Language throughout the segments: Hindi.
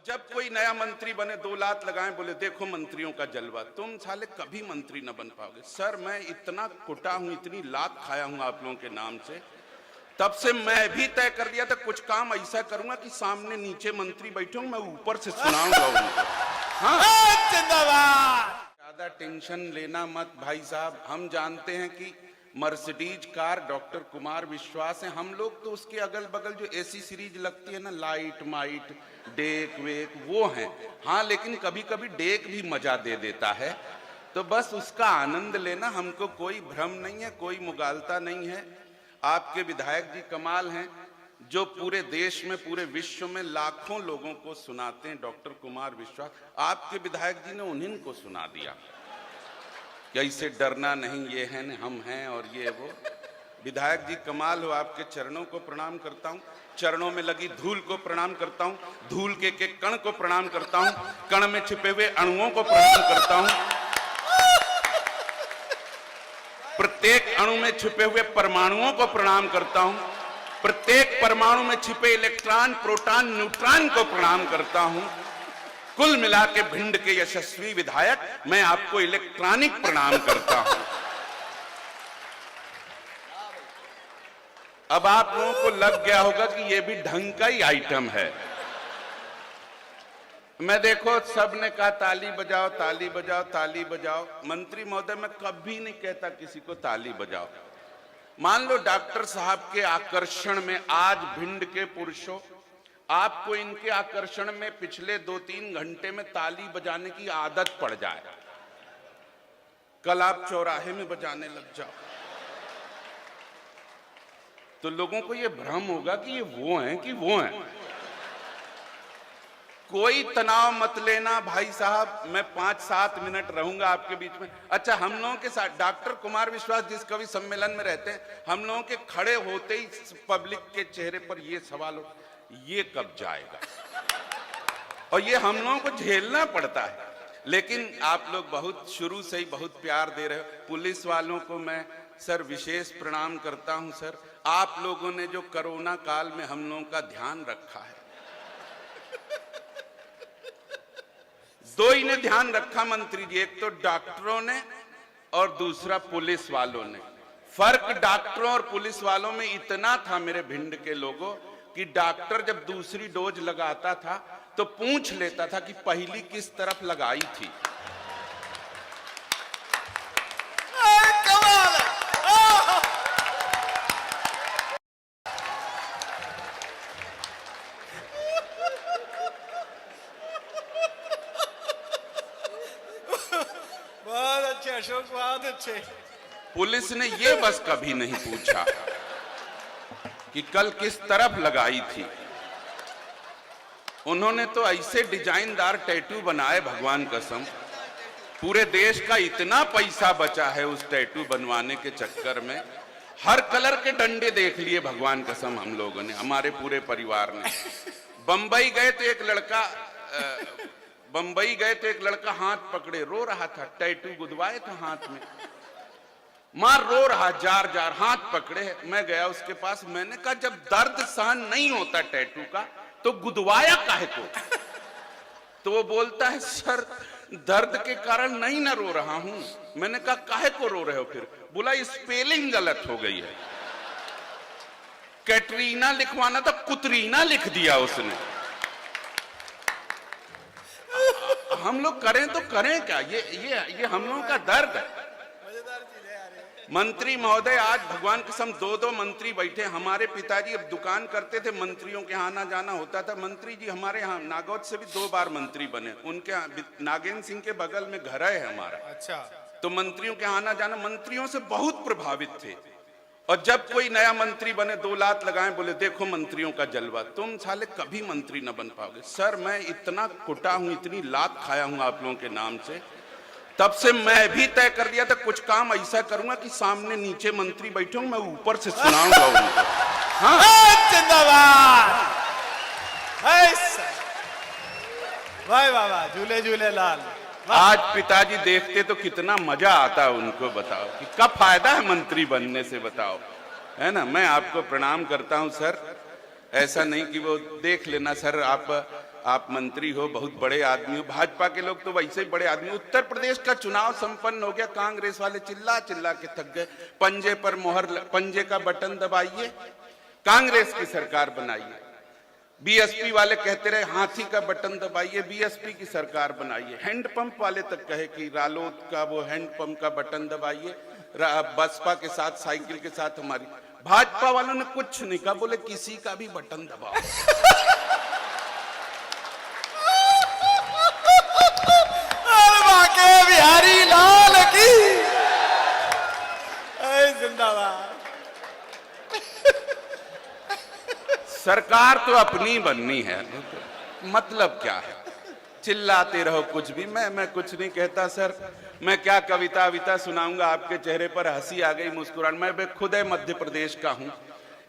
जब कोई नया मंत्री बने 2 लात लगाएं, बोले देखो मंत्रियों का जलवा। तुम साले कभी मंत्री न बन पाओगे। सर मैं इतना कुटा हूं, इतनी लात खाया हूं आप लोगों के नाम से, तब से मैं भी तय कर लिया था कुछ काम ऐसा करूंगा कि सामने नीचे मंत्री बैठे होंगे, मैं ऊपर से सुनाऊंगा उनको। हाँ, ज्यादा टेंशन लेना मत भाई साहब। हम जानते हैं कि मर्सिडीज कार डॉक्टर कुमार विश्वास है, हम लोग तो उसके अगल बगल जो एसी सीरीज लगती है ना, लाइट माइट डेक वेक, वो हैं। हाँ, लेकिन कभी कभी डेक भी मजा दे देता है, तो बस उसका आनंद लेना। हमको कोई भ्रम नहीं है, कोई मुगालता नहीं है। आपके विधायक जी कमाल हैं, जो पूरे देश में पूरे विश्व में लाखों लोगों को सुनाते हैं। डॉक्टर कुमार विश्वास, आपके विधायक जी ने उन्हीं को सुना दिया कि ऐसे डरना नहीं, ये हैं हम हैं और ये वो। विधायक जी कमाल हो, आपके चरणों को प्रणाम करता हूँ, चरणों में लगी धूल को प्रणाम करता हूँ, धूल के कण को प्रणाम करता हूँ, कण में छिपे हुए अणुओं को प्रणाम करता हूँ, प्रत्येक अणु में छिपे हुए परमाणुओं को प्रणाम करता हूँ, प्रत्येक परमाणु में छिपे इलेक्ट्रॉन प्रोटॉन न्यूट्रॉन को प्रणाम करता हूँ। कुल मिला के भिंड के यशस्वी विधायक, मैं आपको इलेक्ट्रॉनिक प्रणाम करता हूं। अब आप लोगों को लग गया होगा कि यह भी ढंग का ही आइटम है। मैं देखो सबने कहा ताली बजाओ ताली बजाओ ताली बजाओ। मंत्री महोदय, मैं कभी नहीं कहता किसी को ताली बजाओ। मान लो डॉक्टर साहब के आकर्षण में आज भिंड के पुरुषों, आपको इनके आकर्षण में पिछले 2-3 घंटे में ताली बजाने की आदत पड़ जाए, कल आप चौराहे में बजाने लग जाओ, तो लोगों को यह भ्रम होगा कि ये वो हैं कि वो हैं। कोई तनाव मत लेना भाई साहब, मैं 5-7 मिनट रहूंगा आपके बीच में। अच्छा, हम लोगों के साथ डॉक्टर कुमार विश्वास जिस कवि सम्मेलन में रहते हैं, हम लोगों के खड़े होते ही पब्लिक के चेहरे पर यह सवाल हो, ये कब जाएगा, और ये हम लोगों को झेलना पड़ता है। लेकिन आप लोग बहुत शुरू से ही बहुत प्यार दे रहे हो। पुलिस वालों को मैं सर विशेष प्रणाम करता हूं। सर, आप लोगों ने जो कोरोना काल में हम लोगों का ध्यान रखा है, दो ही ने ध्यान रखा मंत्री जी, एक तो डॉक्टरों ने और दूसरा पुलिस वालों ने। फर्क डॉक्टरों और पुलिस वालों में इतना था मेरे भिंड के लोगों, कि डॉक्टर जब दूसरी डोज लगाता था तो पूछ लेता था कि पहली किस तरफ लगाई थी। बहुत अच्छे अशोक, बहुत अच्छे। पुलिस ने ये बस कभी नहीं पूछा कि कल किस तरफ लगाई थी। उन्होंने तो ऐसे डिजाइनदार टैटू बनाए, भगवान कसम, पूरे देश का इतना पैसा बचा है उस टैटू बनवाने के चक्कर में। हर कलर के डंडे देख लिए भगवान कसम हम लोगों ने, हमारे पूरे परिवार ने। बंबई गए तो एक लड़का हाथ पकड़े रो रहा था, टैटू गुदवाए था हाथ में, मार रो रहा, जार जार हाथ पकड़े। मैं गया उसके पास, मैंने कहा जब दर्द सहन नहीं होता टैटू का तो गुदवाया काहे को? तो वो बोलता है सर दर्द के कारण नहीं ना रो रहा हूं। मैंने कहा काहे को रो रहे हो फिर? बोला स्पेलिंग गलत हो गई है, कैटरीना लिखवाना था कुतरीना लिख दिया उसने। हम लोग करें तो करें क्या? ये हम लोगों का दर्द है। मंत्री महोदय, आज भगवान कसम 2-2 मंत्री बैठे। हमारे पिताजी अब दुकान करते थे, मंत्रियों के यहाँ आना जाना होता था। मंत्री जी हमारे यहाँ नागौद से भी 2 बार मंत्री बने, उनके नागेंद्र सिंह के बगल में घर है हमारा। अच्छा, तो मंत्रियों के आना जाना, मंत्रियों से बहुत प्रभावित थे। और जब कोई नया मंत्री बने 2 लात लगाएं, बोले देखो मंत्रियों का जलवा। तुम साले कभी मंत्री न बन पाओगे। सर मैं इतना कुटा हूं, इतनी लात खाया हूं आप लोगों के नाम से, तब से मैं भी तय कर लिया था कुछ काम ऐसा करूंगा कि सामने नीचे मंत्री बैठे होंगे, मैं ऊपर से सुनाऊंगा उनको। हाँ, जिंदाबाद। भाई बाबा, झूले झूले लाल। आज पिताजी देखते तो कितना मजा आता उनको, बताओ कि क्या फायदा है मंत्री बनने से, बताओ, है ना। मैं आपको प्रणाम करता हूं सर, ऐसा नहीं कि वो देख लेना सर, आप आप मंत्री हो, बहुत बड़े आदमी हो, भाजपा के लोग तो वैसे ही बड़े आदमी। उत्तर प्रदेश का चुनाव संपन्न हो गया, कांग्रेस वाले चिल्ला चिल्ला के थक गए। पंजे पर मोहर, पंजे का बटन दबाइए, कांग्रेस की सरकार बनाइए। बीएसपी वाले कहते रहे हाथी का बटन दबाइए, बीएसपी की सरकार बनाइए। हैंडपंप वाले तक कहे कि रालोद का वो हैंडपंप का बटन दबाइए, बसपा के साथ, साइकिल के साथ हमारी। भाजपा वालों ने कुछ नहीं कहा, बोले किसी का भी बटन दबाओ। बिहारी लाल की जिंदाबाद। सरकार तो अपनी बननी है, मतलब क्या है, चिल्लाते रहो कुछ भी। मैं कुछ नहीं कहता सर, मैं क्या कविता विता सुनाऊंगा, आपके चेहरे पर हंसी आ गई, मुस्कुराहट। मैं खुद है मध्य प्रदेश का हूं।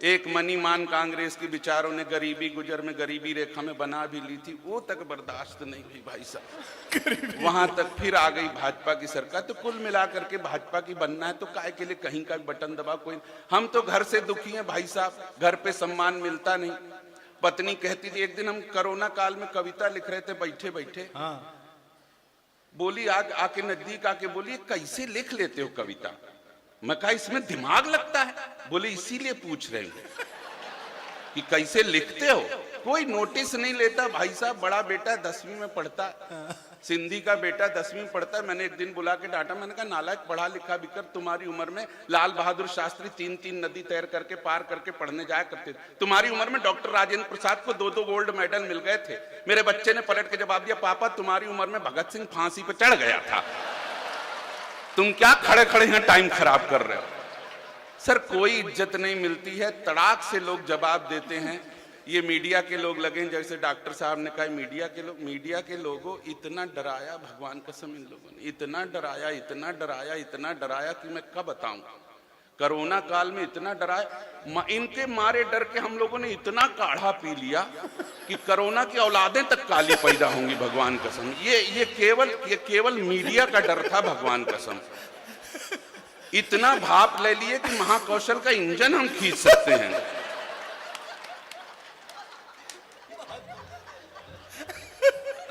एक मनी मान कांग्रेस के विचारों ने गरीबी गुजर में गरीबी रेखा में बना भी ली थी, वो तक बर्दाश्त नहीं हुई भाई साहब, वहां तक फिर आ गई भाजपा की सरकार। तो कुल मिलाकर के भाजपा की बनना है तो काहे के लिए कहीं का बटन दबा कोई। हम तो घर से दुखी हैं भाई साहब, घर पे सम्मान मिलता नहीं। पत्नी कहती थी, एक दिन हम कोरोना काल में कविता लिख रहे थे बैठे बैठे, बोली आके नजदीक आके बोली कैसे लिख लेते हो कविता। मैं कहा इसमें दिमाग लगता है। बोले इसीलिए पूछ रहे हैं कि कैसे लिखते हो। कोई नोटिस नहीं लेता भाई साहब। बड़ा बेटा 10वीं में पढ़ता, सिंधी का बेटा 10वीं में पढ़ता है। मैंने एक दिन बुला के डांटा, मैंने कहा नालायक पढ़ा लिखा बिकर, तुम्हारी उम्र में लाल बहादुर शास्त्री 3-3 नदी तैर करके पार करके पढ़ने जाया करते थे। तुम्हारी उम्र में डॉक्टर राजेंद्र प्रसाद को 2-2 गोल्ड मेडल मिल गए थे। मेरे बच्चे ने पलट के जवाब दिया, पापा तुम्हारी उम्र में भगत सिंह फांसी पर चढ़ गया था, तुम क्या खड़े खड़े हैं टाइम खराब कर रहे हो। सर कोई इज्जत नहीं मिलती है, तड़ाक से लोग जवाब देते हैं। ये मीडिया के लोग लगे, जैसे डॉक्टर साहब ने कहा मीडिया के लोगों इतना डराया, भगवान कसम इन लोगों ने इतना डराया, इतना डराया, इतना डराया कि मैं कब बताऊं। कोरोना काल में इतना डराया, इनके मारे डर के हम लोगों ने इतना काढ़ा पी लिया कि कोरोना की औलादें तक काली पैदा होंगी, भगवान कसम। ये केवल मीडिया का डर था, भगवान कसम। इतना भाप ले लिए कि महाकौशल का इंजन हम खींच सकते हैं।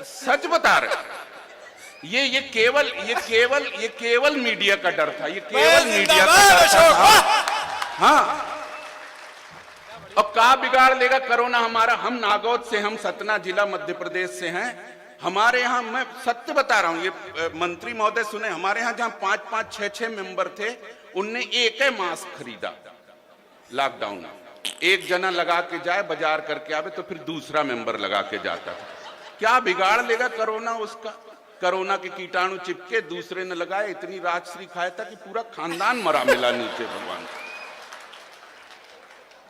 सच बता रहे, ये केवल मीडिया का डर था, ये केवल मीडिया का डर था। हाँ, अब क्या बिगाड़ लेगा कोरोना हमारा। हम नागौद से, हम सतना जिला मध्य प्रदेश से हैं। हमारे यहाँ, मैं सत्य बता रहा हूँ, ये मंत्री महोदय सुने, हमारे यहाँ जहाँ 5-5, 6-6 मेंबर थे, उनने एक ही मास्क खरीदा लॉकडाउन में। एक जना लगा के जाए, बाजार करके आवे, तो फिर दूसरा मेंबर लगा के जाता था। क्या बिगाड़ लेगा कोरोना उसका। कोरोना के कीटाणु चिपके, दूसरे ने लगाए, इतनी राजश्री खाया था कि पूरा खानदान मरा मिला नीचे। भगवान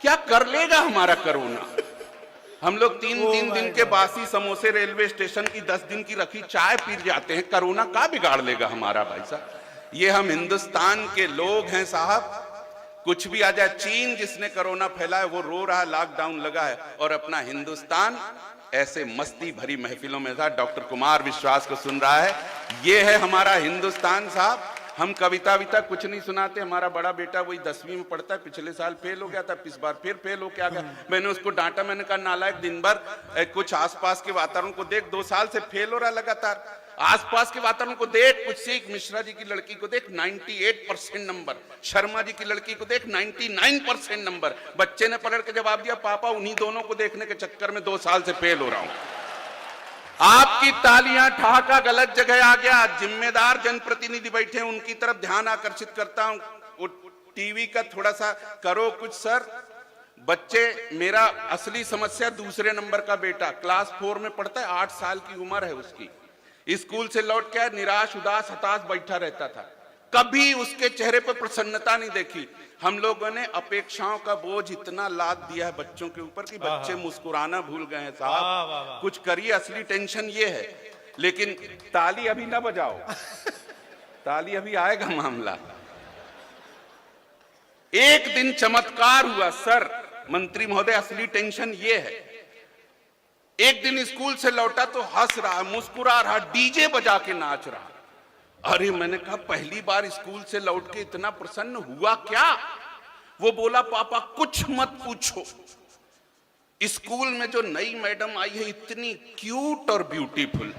क्या कर लेगा हमारा कोरोना। हम लोग 3-3 दिन के बासी समोसे रेलवे स्टेशन की 10 दिन की रखी चाय पी जाते हैं। कोरोना का बिगाड़ लेगा हमारा भाई साहब। ये हम हिंदुस्तान के लोग हैं साहब, कुछ भी आ जाए। चीन जिसने कोरोना फैलाया वो रो रहा, लॉकडाउन लगा है, और अपना हिंदुस्तान ऐसे मस्ती भरी महफिलों में था, डॉक्टर कुमार विश्वास को सुन रहा है। ये है हमारा हिंदुस्तान साहब। हम कविता विता कुछ नहीं सुनाते। हमारा बड़ा बेटा वही 10वीं में पढ़ता है, पिछले साल फेल हो गया था, इस बार फिर फेल हो के आ गया। मैंने उसको डांटा, मैंने कहा नालायक, दिन भर कुछ आसपास के वातावरण को देख, 2 साल से फेल हो रहा लगातार। आसपास के वातावरण को देख, कुछ सीख। मिश्रा जी की लड़की को देख 98% नंबर, शर्मा जी की लड़की को देख 99% नंबर। बच्चे ने पलट के जवाब दिया, पापा उन्हीं दोनों को देखने के चक्कर में 2 साल से फेल हो रहा हूं। आपकी तालियां, ठहाका गलत जगह आ गया। जिम्मेदार जनप्रतिनिधि बैठे हैं, उनकी तरफ ध्यान आकर्षित करता हूं। टीवी का थोड़ा सा करो कुछ सर। बच्चे, मेरा असली समस्या दूसरे नंबर का बेटा क्लास 4 में पढ़ता है, 8 साल की उम्र है उसकी। स्कूल से लौट के निराश, उदास, हताश बैठा रहता था। कभी उसके चेहरे पर प्रसन्नता नहीं देखी। हम लोगों ने अपेक्षाओं का बोझ इतना लाद दिया है बच्चों के ऊपर कि बच्चे मुस्कुराना भूल गए हैं साहब। कुछ करिए, असली टेंशन ये है। लेकिन ताली अभी ना बजाओ, ताली अभी आएगा मामला। एक दिन चमत्कार हुआ सर, मंत्री महोदय, असली टेंशन ये है। एक दिन स्कूल से लौटा तो हंस रहा, मुस्कुरा रहा, डीजे बजा के नाच रहा। अरे मैंने कहा पहली बार स्कूल से लौट के इतना प्रसन्न हुआ क्या। वो बोला, पापा कुछ मत पूछो, स्कूल में जो नई मैडम आई है इतनी क्यूट और ब्यूटीफुल,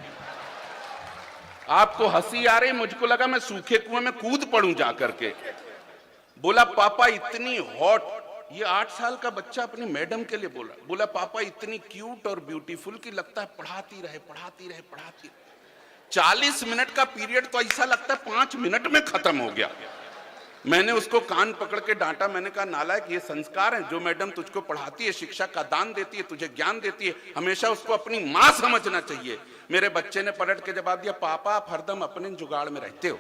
आपको हंसी आ रही, मुझको लगा मैं सूखे कुएं में कूद पड़ूं जा करके। बोला पापा इतनी हॉट, ये 8 साल का बच्चा अपनी मैडम के लिए बोला पापा इतनी क्यूट और ब्यूटीफुल कि लगता है पढ़ाती रहे पढ़ाती रहे पढ़ाती रहे। 40 मिनट का पीरियड तो ऐसा लगता है 5 मिनट में खत्म हो गया। मैंने उसको कान पकड़ के डांटा, मैंने कहा नालायक, ये संस्कार है, जो मैडम तुझको पढ़ाती है, शिक्षा का दान देती है, तुझे ज्ञान देती है, हमेशा उसको अपनी मां समझना चाहिए। मेरे बच्चे ने पलट के जवाब दिया, पापा आप हरदम अपने जुगाड़ में रहते हो।